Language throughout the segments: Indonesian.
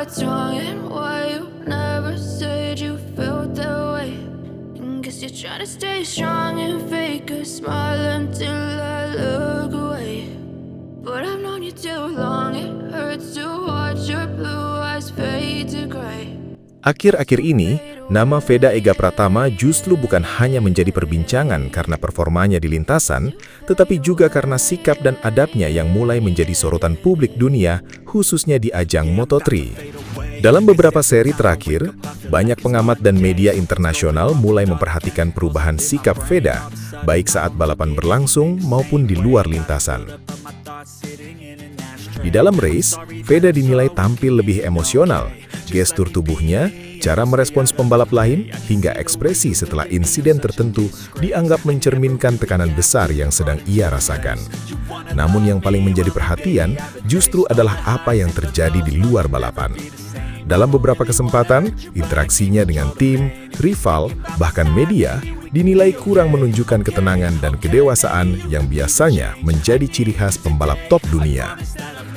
what's wrong and why you never said you felt that way. And guess you're trying to stay strong and fake a smile until I look away. But I've known you too long, it hurts to watch your blue eyes fade to gray. Akhir-akhir ini, nama Veda Ega Pratama justru bukan hanya menjadi perbincangan karena performanya di lintasan, tetapi juga karena sikap dan adabnya yang mulai menjadi sorotan publik dunia, khususnya di ajang Moto3. Dalam beberapa seri terakhir, banyak pengamat dan media internasional mulai memperhatikan perubahan sikap Veda, baik saat balapan berlangsung maupun di luar lintasan. Di dalam race, Veda dinilai tampil lebih emosional. Gestur tubuhnya, cara merespons pembalap lain, hingga ekspresi setelah insiden tertentu dianggap mencerminkan tekanan besar yang sedang ia rasakan. Namun yang paling menjadi perhatian justru adalah apa yang terjadi di luar balapan. Dalam beberapa kesempatan, interaksinya dengan tim, rival, bahkan media dinilai kurang menunjukkan ketenangan dan kedewasaan yang biasanya menjadi ciri khas pembalap top dunia.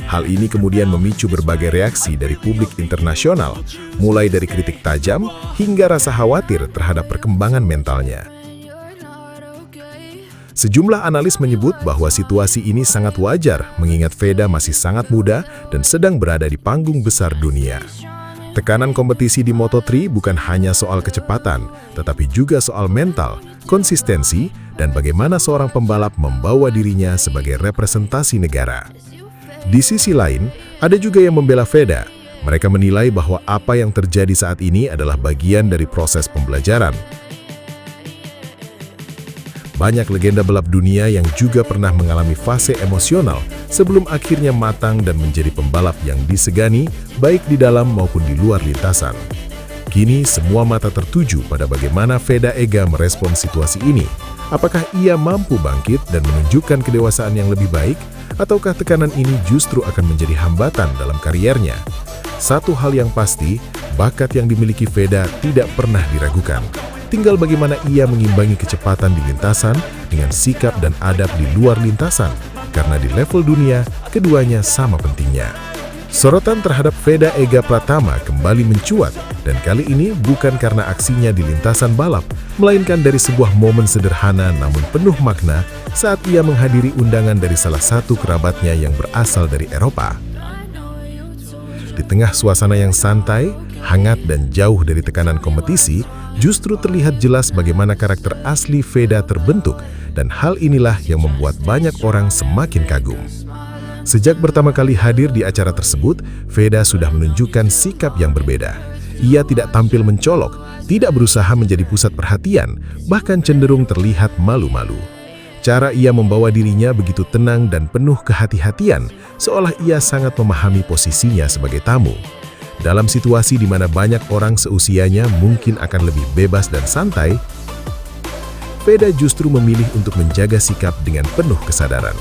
Hal ini kemudian memicu berbagai reaksi dari publik internasional, mulai dari kritik tajam hingga rasa khawatir terhadap perkembangan mentalnya. Sejumlah analis menyebut bahwa situasi ini sangat wajar mengingat Veda masih sangat muda dan sedang berada di panggung besar dunia. Tekanan kompetisi di Moto3 bukan hanya soal kecepatan, tetapi juga soal mental, konsistensi, dan bagaimana seorang pembalap membawa dirinya sebagai representasi negara. Di sisi lain, ada juga yang membela Veda. Mereka menilai bahwa apa yang terjadi saat ini adalah bagian dari proses pembelajaran. Banyak legenda balap dunia yang juga pernah mengalami fase emosional sebelum akhirnya matang dan menjadi pembalap yang disegani baik di dalam maupun di luar lintasan. Kini semua mata tertuju pada bagaimana Veda Ega merespons situasi ini. Apakah ia mampu bangkit dan menunjukkan kedewasaan yang lebih baik, ataukah tekanan ini justru akan menjadi hambatan dalam kariernya? Satu hal yang pasti, bakat yang dimiliki Veda tidak pernah diragukan. Tinggal bagaimana ia mengimbangi kecepatan di lintasan dengan sikap dan adab di luar lintasan, karena di level dunia, keduanya sama pentingnya. Sorotan terhadap Veda Ega Pratama kembali mencuat, dan kali ini bukan karena aksinya di lintasan balap, melainkan dari sebuah momen sederhana namun penuh makna saat ia menghadiri undangan dari salah satu kerabatnya yang berasal dari Eropa. Di tengah suasana yang santai, hangat dan jauh dari tekanan kompetisi, justru terlihat jelas bagaimana karakter asli Veda terbentuk, dan hal inilah yang membuat banyak orang semakin kagum. Sejak pertama kali hadir di acara tersebut, Veda sudah menunjukkan sikap yang berbeda. Ia tidak tampil mencolok, tidak berusaha menjadi pusat perhatian, bahkan cenderung terlihat malu-malu. Cara ia membawa dirinya begitu tenang dan penuh kehati-hatian, seolah ia sangat memahami posisinya sebagai tamu. Dalam situasi di mana banyak orang seusianya mungkin akan lebih bebas dan santai, Veda justru memilih untuk menjaga sikap dengan penuh kesadaran.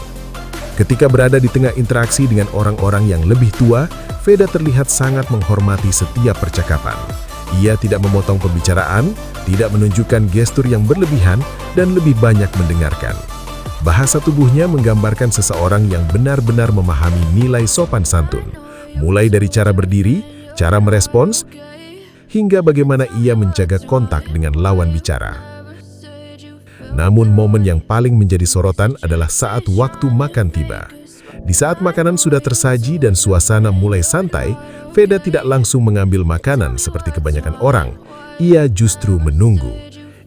Ketika berada di tengah interaksi dengan orang-orang yang lebih tua, Veda terlihat sangat menghormati setiap percakapan. Ia tidak memotong pembicaraan, tidak menunjukkan gestur yang berlebihan, dan lebih banyak mendengarkan. Bahasa tubuhnya menggambarkan seseorang yang benar-benar memahami nilai sopan santun, mulai dari cara berdiri, cara merespons, hingga bagaimana ia menjaga kontak dengan lawan bicara. Namun momen yang paling menjadi sorotan adalah saat waktu makan tiba. Di saat makanan sudah tersaji dan suasana mulai santai, Veda tidak langsung mengambil makanan seperti kebanyakan orang. Ia justru menunggu.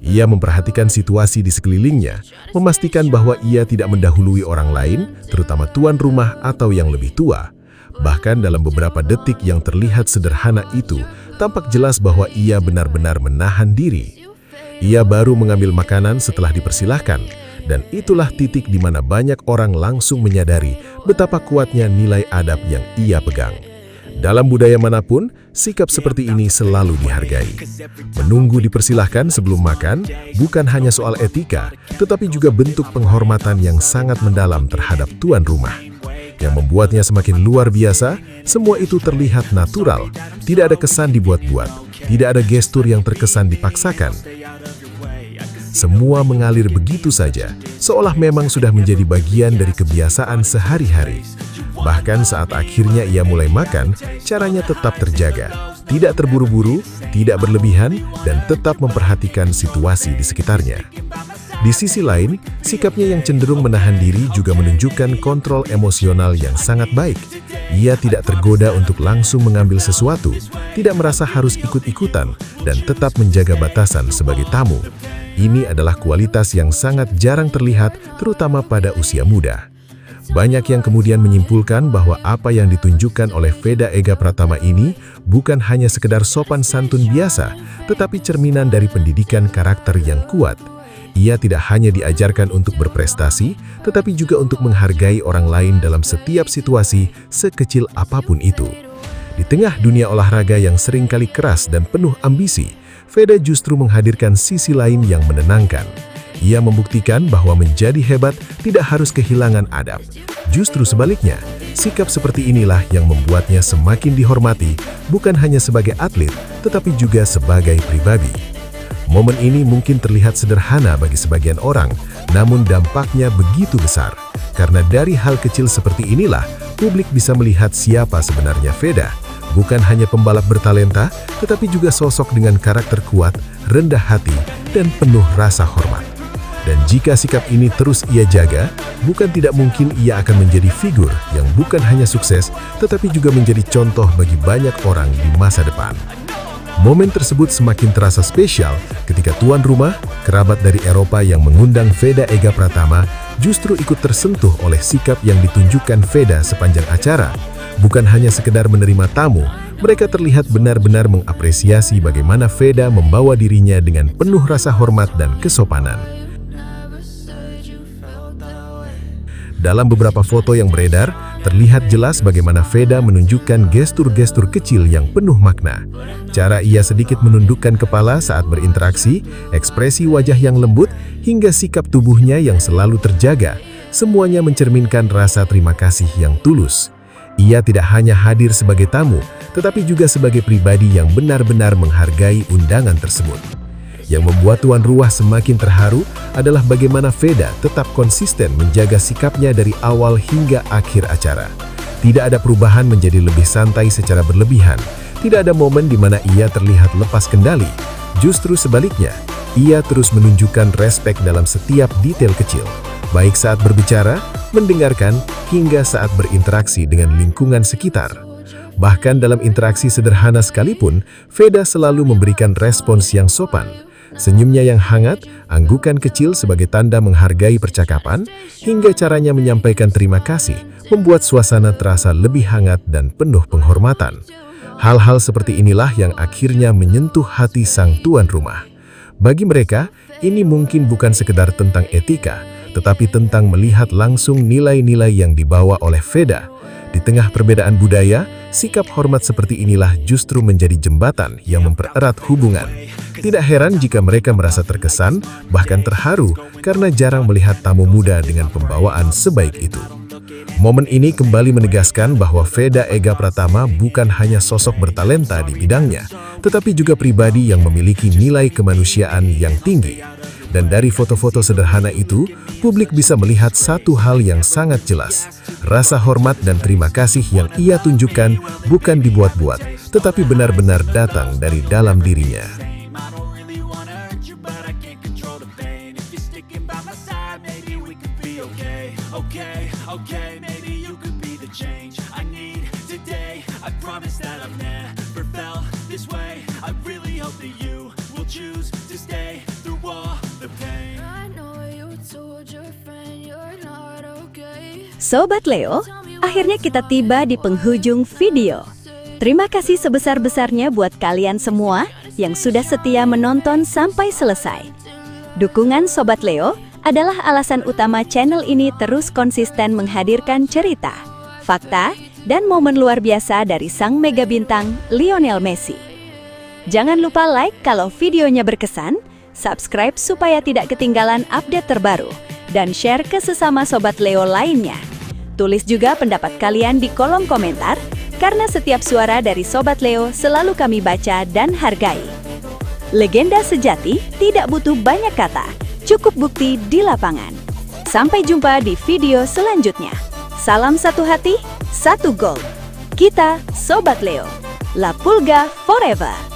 Ia memperhatikan situasi di sekelilingnya, memastikan bahwa ia tidak mendahului orang lain, terutama tuan rumah atau yang lebih tua. Bahkan dalam beberapa detik yang terlihat sederhana itu, tampak jelas bahwa ia benar-benar menahan diri. Ia baru mengambil makanan setelah dipersilahkan, dan itulah titik di mana banyak orang langsung menyadari betapa kuatnya nilai adab yang ia pegang. Dalam budaya manapun, sikap seperti ini selalu dihargai. Menunggu dipersilahkan sebelum makan bukan hanya soal etika, tetapi juga bentuk penghormatan yang sangat mendalam terhadap tuan rumah. Yang membuatnya semakin luar biasa, semua itu terlihat natural, tidak ada kesan dibuat-buat, tidak ada gestur yang terkesan dipaksakan. Semua mengalir begitu saja, seolah memang sudah menjadi bagian dari kebiasaan sehari-hari. Bahkan saat akhirnya ia mulai makan, caranya tetap terjaga. Tidak terburu-buru, tidak berlebihan, dan tetap memperhatikan situasi di sekitarnya. Di sisi lain, sikapnya yang cenderung menahan diri juga menunjukkan kontrol emosional yang sangat baik. Ia tidak tergoda untuk langsung mengambil sesuatu, tidak merasa harus ikut-ikutan, dan tetap menjaga batasan sebagai tamu. Ini adalah kualitas yang sangat jarang terlihat, terutama pada usia muda. Banyak yang kemudian menyimpulkan bahwa apa yang ditunjukkan oleh Veda Ega Pratama ini bukan hanya sekedar sopan santun biasa, tetapi cerminan dari pendidikan karakter yang kuat. Ia tidak hanya diajarkan untuk berprestasi, tetapi juga untuk menghargai orang lain dalam setiap situasi, sekecil apapun itu. Di tengah dunia olahraga yang seringkali keras dan penuh ambisi, Veda justru menghadirkan sisi lain yang menenangkan. Ia membuktikan bahwa menjadi hebat tidak harus kehilangan adab. Justru sebaliknya, sikap seperti inilah yang membuatnya semakin dihormati, bukan hanya sebagai atlet, tetapi juga sebagai pribadi. Momen ini mungkin terlihat sederhana bagi sebagian orang, namun dampaknya begitu besar. Karena dari hal kecil seperti inilah, publik bisa melihat siapa sebenarnya Veda. Bukan hanya pembalap bertalenta, tetapi juga sosok dengan karakter kuat, rendah hati, dan penuh rasa hormat. Dan jika sikap ini terus ia jaga, bukan tidak mungkin ia akan menjadi figur yang bukan hanya sukses, tetapi juga menjadi contoh bagi banyak orang di masa depan. Momen tersebut semakin terasa spesial ketika tuan rumah, kerabat dari Eropa yang mengundang Veda Ega Pratama, justru ikut tersentuh oleh sikap yang ditunjukkan Veda sepanjang acara. Bukan hanya sekedar menerima tamu, mereka terlihat benar-benar mengapresiasi bagaimana Veda membawa dirinya dengan penuh rasa hormat dan kesopanan. Dalam beberapa foto yang beredar, terlihat jelas bagaimana Veda menunjukkan gestur-gestur kecil yang penuh makna. Cara ia sedikit menundukkan kepala saat berinteraksi, ekspresi wajah yang lembut, hingga sikap tubuhnya yang selalu terjaga, semuanya mencerminkan rasa terima kasih yang tulus. Ia tidak hanya hadir sebagai tamu, tetapi juga sebagai pribadi yang benar-benar menghargai undangan tersebut. Yang membuat tuan rumah semakin terharu adalah bagaimana Veda tetap konsisten menjaga sikapnya dari awal hingga akhir acara. Tidak ada perubahan menjadi lebih santai secara berlebihan. Tidak ada momen di mana ia terlihat lepas kendali. Justru sebaliknya, ia terus menunjukkan respek dalam setiap detail kecil, baik saat berbicara, mendengarkan, hingga saat berinteraksi dengan lingkungan sekitar. Bahkan dalam interaksi sederhana sekalipun, Veda selalu memberikan respons yang sopan. Senyumnya yang hangat, anggukan kecil sebagai tanda menghargai percakapan, hingga caranya menyampaikan terima kasih, membuat suasana terasa lebih hangat dan penuh penghormatan. Hal-hal seperti inilah yang akhirnya menyentuh hati sang tuan rumah. Bagi mereka, ini mungkin bukan sekedar tentang etika, tetapi tentang melihat langsung nilai-nilai yang dibawa oleh Veda. Di tengah perbedaan budaya, sikap hormat seperti inilah justru menjadi jembatan yang mempererat hubungan. Tidak heran jika mereka merasa terkesan, bahkan terharu, karena jarang melihat tamu muda dengan pembawaan sebaik itu. Momen ini kembali menegaskan bahwa Veda Ega Pratama bukan hanya sosok bertalenta di bidangnya, tetapi juga pribadi yang memiliki nilai kemanusiaan yang tinggi. Dan dari foto-foto sederhana itu, publik bisa melihat satu hal yang sangat jelas. Rasa hormat dan terima kasih yang ia tunjukkan bukan dibuat-buat, tetapi benar-benar datang dari dalam dirinya. Sobat Leo, akhirnya kita tiba di penghujung video. Terima kasih sebesar-besarnya buat kalian semua yang sudah setia menonton sampai selesai. Dukungan Sobat Leo adalah alasan utama channel ini terus konsisten menghadirkan cerita, fakta, dan momen luar biasa dari sang mega bintang Lionel Messi. Jangan lupa like kalau videonya berkesan, subscribe supaya tidak ketinggalan update terbaru, dan share ke sesama Sobat Leo lainnya. Tulis juga pendapat kalian di kolom komentar, karena setiap suara dari Sobat Leo selalu kami baca dan hargai. Legenda sejati tidak butuh banyak kata, cukup bukti di lapangan. Sampai jumpa di video selanjutnya. Salam satu hati, satu gol. Kita Sobat Leo. La Pulga Forever.